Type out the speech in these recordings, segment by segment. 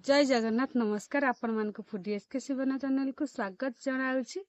जय जगन्नाथ नमस्कार आपण मानक फूडी एसके शिवना चैनल को स्वागत जनाउछि।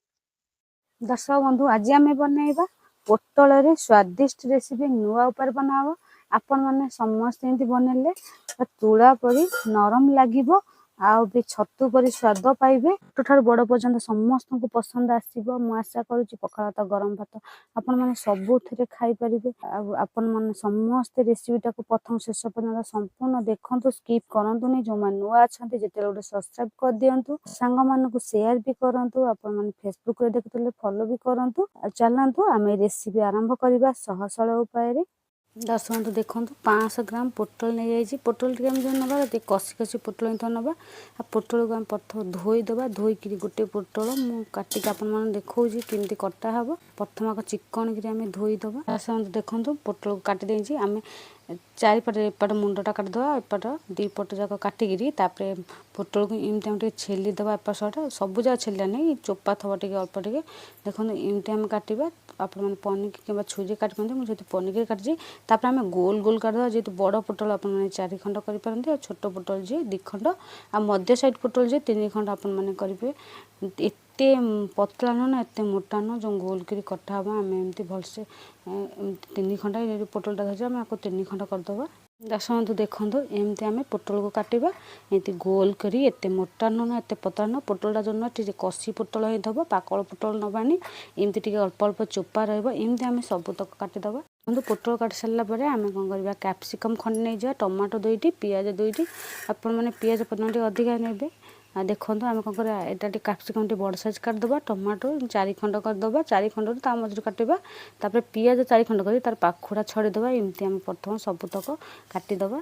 दर्शक बंधु आज आम बनइबा पोटल रे स्वादिष्ट रेसिपी नुआ ऊपर बनावा। आपण माने समस्त एंती बनले तुला परी नरम लागिबो आउ भी छतु परी स्वाद पाइबे। तोठार बड़ पर्यंत समस्त को पसंद आसीबो। मु आशा करूची पखाल भात गरम भात आपण माने सबुथिरे खाई परिबे। आपण माने समस्त रेसिपी टाको प्रथम शेष पर्यंत संपूर्ण देखंतु, स्किप करंतु जो मान नुआ अछंती जेते गोटे सब्सक्राइब कर दियंतु, संग मान को शेयर भी करंतु। आपण माने फेसबुक रे देखुतले फॉलो भी करंतु। चलंतु आमे रेसिपी आरंभ करिबा सहज सरल उपाय रे। दर्शक देखो 500 ग्राम पोटल नहीं जाइए। पोटल टी ना कषि कषि पोटल हिं ना पोटल को आम प्रथम धोईदे। धोईक गोटे पोटल मुझे काटिक आपने देखा केमी कटा हे। प्रथम आग चिकन की धोईदे। दर्शक देखो पोटल को काटिदे आम चारिपटे एपट मुंडटा काटिदे, एपट दी पट जाक काटिकी पोटल को एमती आम छेलीदे। एपट सट सब जगह छेलिया नहीं, चोपा थवा टे अल्प टे देखो एमती आम काटा। आप पनिकी कि छुरी काटते मुझे पनिकी काटी। तापर आम गोल गोल काटिदेवा। जेहतु बड़ पोटल आप 4 खंड करेंगे और छोट पोटल जी 2 खंड आ मध्य साइड पोटल जी 3 खंड आपने करेंगे। एते पतला ना एत मोटा न जो गोल करी कटा हम आम एमती भलसे 3 खंड पोटलटा धरी आम आपको 3 खंड करदे। दर्शक देखो एमती आम पोटल को काटिबा एमती गोल करी। एते मोटा ना एत पतला न पोटलटा जो ना कषि पोटल ही दब, पाकल पोटल नबानी एमती टे अल्प अल्प चोपा रमती आम सबुतक काटिदबा। पोटल काटि सारा पर आम कौन करवा कैप्सिकम खंड नहीं जा, टमाटो 2टी, पियाज 2टी। आपण मैंने पियाज पत्ता अधिका ने देखो आम कौन कर यहाँ कैप्सिकम बड़ साइज काटिदे। टमाटो 4 खंड करदे, 4 खंड मझे काटा। तापर पियाज 4 खंड कर तार पाखुड़ा छड़ीदे। एमती आम प्रथम सबुतक काटिदे।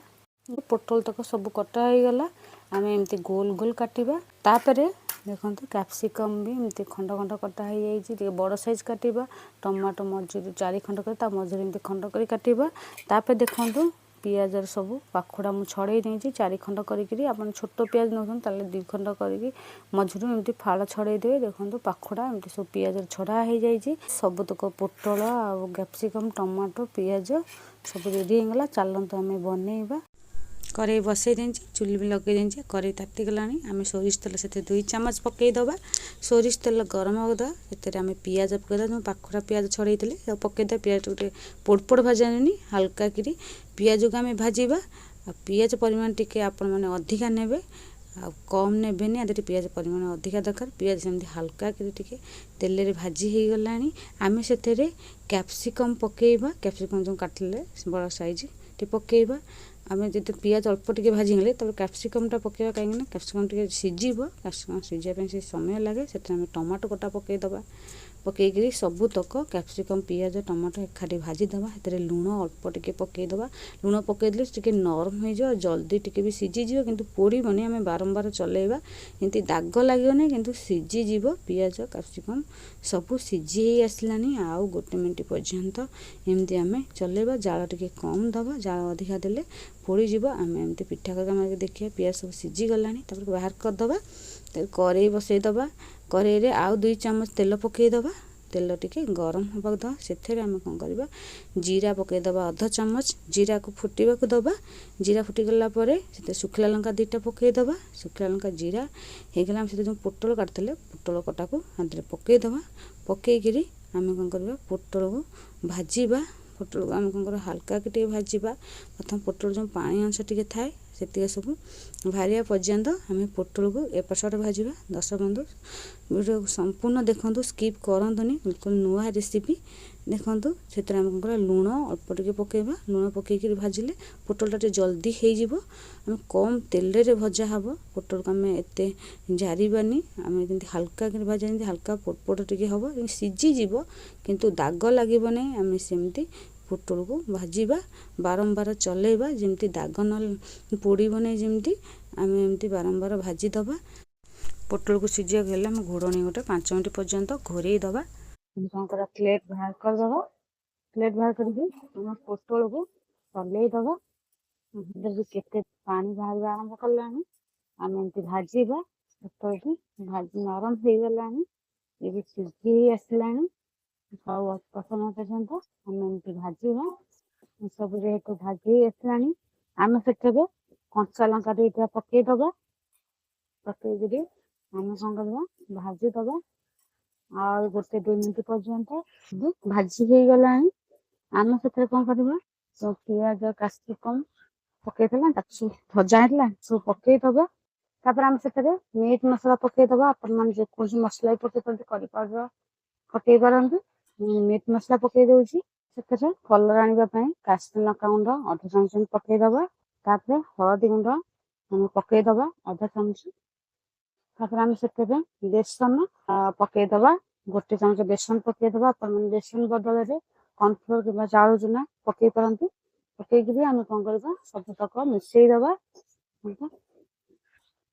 पोटल तक सब कटा हो गला। आम एमती गोल गोल काटिबा। तापर देखो कैप्सिकम भी एमती खंड खंड कटा हो जाए, बड़ साइज काटिबा। टमाटो मझे 4 खंड कर मझे एमती खंड कर काटिबा। तापर देखो पियाज सब पाखुड़ा मुझे छड़े नहीं 4 खंड करी। आप छोट पियाज नौ 2 खंड कर मझुर एमती फाड़ छड़े देवे। देखो पाखुड़ा एमती सब पियाज छड़ा हो जाए। सबुतक पोटल आ कैप्सिकम टमाटो पियाज सब रेडी होगा। चलते आम बनइबा। कड़े बसई दे, चुली भी लगे दे। कड़े तातीगला आम सोरिष तेल से 2 चामच पकईदे। सोरिष तेल गरम होगा से आम पियाज पकईदे। जो पाखुड़ा पियाज छड़े पकईदे। पियाज गोटे पोड़ पोड़ भाजानी हल्का कि पियाज को आम भाजा। पियाज परिमाण टी आपण मैंने अधिका ने कम नेबेनि। आदि पियाज परिमाण अधिका दरकार। पियाज सेमती हल्का कि तेल रे भाजी हो गला। आम से कैप्सिकम पकईबा। कैप्सिकम जो काटिले बड़ साइज टी पकईबा। आम जो पियाज अल्प टे भाजीगले तब कैप्सिकमटा पकईबा। कहीं कैप्सिकम टे सीझीब। कैप्सिकम सीझापी से समय लगे से टमाटो कटा पकईदे। पकईकरी सबुतक कैप्सिकम पियाज टमाटो एकाठी भाजीदे। से लुण अल्प टे पकईदे। लुण पकईदे टे नरम हो जाए, जल्दी टे भी सीझीज कि पोड़बनी। आम बारंबार चलेबा एमती दाग लगे कि सीझीज। पियाज कैप्सिकम सबू सीझी आसलानी। आउ 1 मिनिट पर्यंत एमती आम चलेबा। जाल टे कम दबा, जाल अधिका देले पोड़ीज। आम एमती पिठा कर देखिए पियाज सब सीझी गला। बाहर करदे। कड़े बसईदे। कड़े आउ 2 चामच तेल पकईदे। तेल टिके गरम होगा दवा। से आम कौन करवा जीरा पकईदे अध चामच। जीरा को फुटा दबा। जीरा फुटीगला शुखला लंका 2टा पकईदे। शुखला लंका जीरा होगला से जो पोटल काटते पोटल कटा को हाथ में पकईदे। पकईकि आम कौन करवा पोटल को भाजवा। पोटल को आम कौन कर हल्का कि भाजवा। प्रथम पोटल जो पानी अंश टी थाए से सब भारिया पर्यंत आम पोटल को एपट सट भाजवा। दर्शक बंधु वीडियो संपूर्ण देखो, स्किप करंतुनी। बिल्कुल नुआ रेसिपी देखो। से आम कौन लुण अल्प टे पकईबा। लुण पकईकि भाजिले पोटलटा जल्दी हो। आम कम तेल रे भजा हम। पोटल को आम एत जारिबानी। आम हल्का कि भाजा हल्का पोटपोट टे हम सीझीज किंतु दाग लगे ना। आम सेमती पोटल को भाजवा। बारंबार चलेबा जमती दाग न पोड़बनी। जमती आम एमती बारंबार भाजीदबा। पोटल को सीझा गले आम घोड़नी गोटे 5 मिनट पर्यंत घोरईदबा। कौन कर प्लेट बाहर करदबा। प्लेट बाहर करके पोटल को चलईदबा। केते पानी बाहर आरंभ कला। आम एमती भाजवा। पोटल को भाजी नरम हो गला। ये सीझी आसला। सब अल्प समय पर्यंत आम एमती भाजवा। सब जेहेतु भाजी आसला आम से कंचा लंका 2टा पकईदबा। ପକେଇକିରି ଆମେ କଣ କରିବା ଭାଜିଦବା। ଆଉ 1-2 ମିନିଟ୍ ପର୍ଯ୍ୟନ୍ତ ଭାଜି ହେଇଗଲାଣି। ଆମେ ସେଥିରେ କଣ କରିବା, ସବୁ ପିଆଜ କ୍ୟାପ୍ସିକମ୍ ପକେଇଥିଲା ତାକୁ ସବୁ ଭଜା ହେଇଥିଲା ସବୁ ପକେଇଦବା। ତାପରେ ଆମେ ସେଥିରେ ମିଟ୍ ମସଲା ପକେଇଦବା। ଆପଣମାନେ ଯେକୌଣସି ମସଲା ବି ପକେଇ ପାରନ୍ତି, କରି ପାଉଡର ପକେଇ ପାରନ୍ତି। ମିଟ୍ ମସଲା ପକେଇ ଦଉଛି। ସେଥିରେ କଲର ଆଣିବା ପାଇଁ କାଶ୍ମୀର ଲଙ୍କା ଗୁଣ୍ଡ 1/2 ଚାମଚ ପକେଇଦବା। ତାପରେ ହଳଦୀ ଗୁଣ୍ଡ ଆମେ ପକେଇଦବା 1/2 ଚାମଚ। ତାପରେ ଆମେ ସେଥିରେ ବେସନ ପକେଇଦବା। 1 ଚାମଚ ବେସନ ପକେଇଦବା। ଆପଣମାନେ ବେସନ ବଦଳରେ କର୍ଣ୍ଣଫ୍ଲୋର କିମ୍ବା ଚାଉଳ ଚୁନା ପକେଇ ପାରନ୍ତି। ପକେଇକିରି ଆମେ କଣ କରିବା, ସବୁତକ ମିଶେଇଦବା।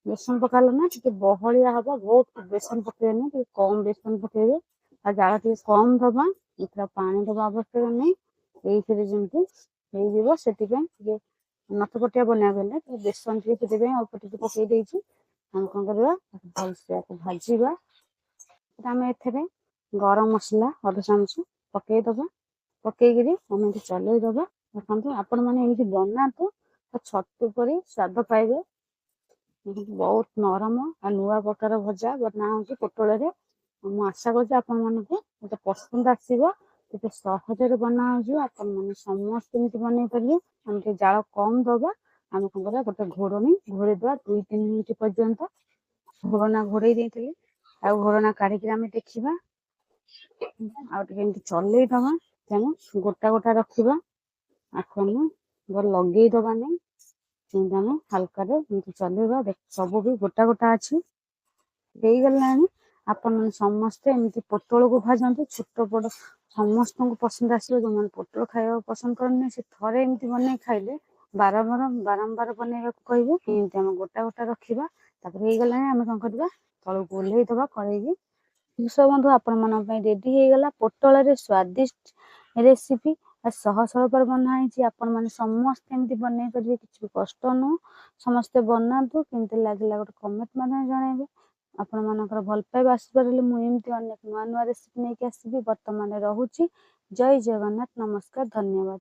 ବେସନ ପକାଇଲେ ନା ଟିକେ ବହଳିଆ ହବ, ବହୁତ ବେସନ ପକେଇବେନି, ଟିକେ କମ ବେସନ ପକେଇବେ। ଆଉ ଜାଳ ଟିକେ କମ ଦବା। ଏଥିରେ ପାଣି ଦବା ଆବଶ୍ୟକ ନାହିଁ। ଏଇଥିରେ ଯେମିତି ହେଇଯିବ, ସେଥିପାଇଁ ଟିକେ ନଟପଟିଆ ବନେଇବା ହେଲେ ବେସନ ଟିକେ ସେଥିପାଇଁ ଅଳ୍ପ ଟିକେ ପକେଇ ଦେଇଛି। ଆମେ କଣ କରିବା, ଭଲସେ ଭାଜିବା। ଆମେ ଏଥିରେ ଗରମ ମସଲା 1/2 ଚାମଚ ପକେଇଦବା। ପକେଇକିରି ଆମେ ଏଠି ଚଲେଇଦବା। ଦେଖନ୍ତୁ ଆପଣମାନେ ଏମିତି ବନାନ୍ତୁ, ଛତୁ ପରି ସ୍ୱାଦ ପାଇବେ। ବହୁତ ନରମ ଆଉ ନୂଆ ପ୍ରକାର ଭଜା ବନା ହଉଛି ପୋଟଳରେ। ମୁଁ ଆଶା କରୁଛି ଆପଣମାନଙ୍କୁ ମତେ ପସନ୍ଦ ଆସିବ। କେତେ ସହଜରେ ବନା ହଉଛି, ଆପଣମାନେ ସମସ୍ତେ ଏମିତି ବନେଇ ପାରିବେ। ଆମେ ଟିକେ ଜାଳ କମ ଦବା। ଆମେ କଣ କରିବା, ଗୋଟେ ଘୋଡ଼ଣୀ ଘୋଡ଼େଇଦବା 2-3 ମିନିଟ୍ ପର୍ଯ୍ୟନ୍ତ। ଘୋଡ଼ଣା ଘୋଡ଼େଇ ଦେଇଥିଲି, ଆଉ ଘୋଡ଼ଣା କାଢିକିରି ଆମେ ଦେଖିବା। ଆଉ ଟିକେ ଏମିତି ଚଲେଇଦବା। ତେଣୁ ଗୋଟା ଗୋଟା ରଖିବା। ଆକୁ ଆମେ ଲଗେଇଦବାନି, ଯେମିତି ଆମେ ହାଲକାରେ ଏମିତି ଚଲେଇବା। ସବୁ ବି ଗୋଟା ଗୋଟା ଅଛି। ହେଇଗଲାଣି। ଆପଣମାନେ ସମସ୍ତେ ଏମିତି ପୋଟଳକୁ ଭାଜନ୍ତୁ। ଛୋଟ ବଡ଼ ସମସ୍ତଙ୍କୁ ପସନ୍ଦ ଆସିବ। ଯୋଉମାନେ ପୋଟଳ ଖାଇବାକୁ ପସନ୍ଦ କରନ୍ତି, ସେ ଥରେ ଏମିତି ବନେଇ ଖାଇଲେ ବାରମ୍ବାର ବନେଇବାକୁ କହିବେ। ଏମିତି ଆମେ ଗୋଟା ଗୋଟା ରଖିବା। ତାପରେ ହେଇଗଲାଣି, ଆମେ କଣ କରିବା, ତଳକୁ ଓହ୍ଲେଇଦବା କଡ଼େଇକି। ବନ୍ଧୁ ଆପଣମାନଙ୍କ ପାଇଁ ରେଡି ହେଇଗଲା ପୋଟଳରେ ସ୍ୱାଦିଷ୍ଟ ରେସିପି। ସହଜ ଉପାୟରେ ବନା ହେଇଛି। ଆପଣମାନେ ସମସ୍ତେ ଏମିତି ବନେଇ ପାରିବେ, କିଛି ବି କଷ୍ଟ ନୁହଁ। ସମସ୍ତେ ବନାନ୍ତୁ, କେମିତି ଲାଗିଲା ଗୋଟେ କମେଣ୍ଟ ମାଧ୍ୟମରେ ଜଣାଇବେ। ଆପଣମାନଙ୍କର ଭଲ ପାଇବା ଆଶୀର୍ବାଦ ହେଲେ ମୁଁ ଏମିତି ଅନେକ ନୂଆ ନୂଆ ରେସିପି ନେଇକି ଆସିବି। ବର୍ତ୍ତମାନ ରହୁଛି। ଜୟ ଜଗନ୍ନାଥ, ନମସ୍କାର, ଧନ୍ୟବାଦ।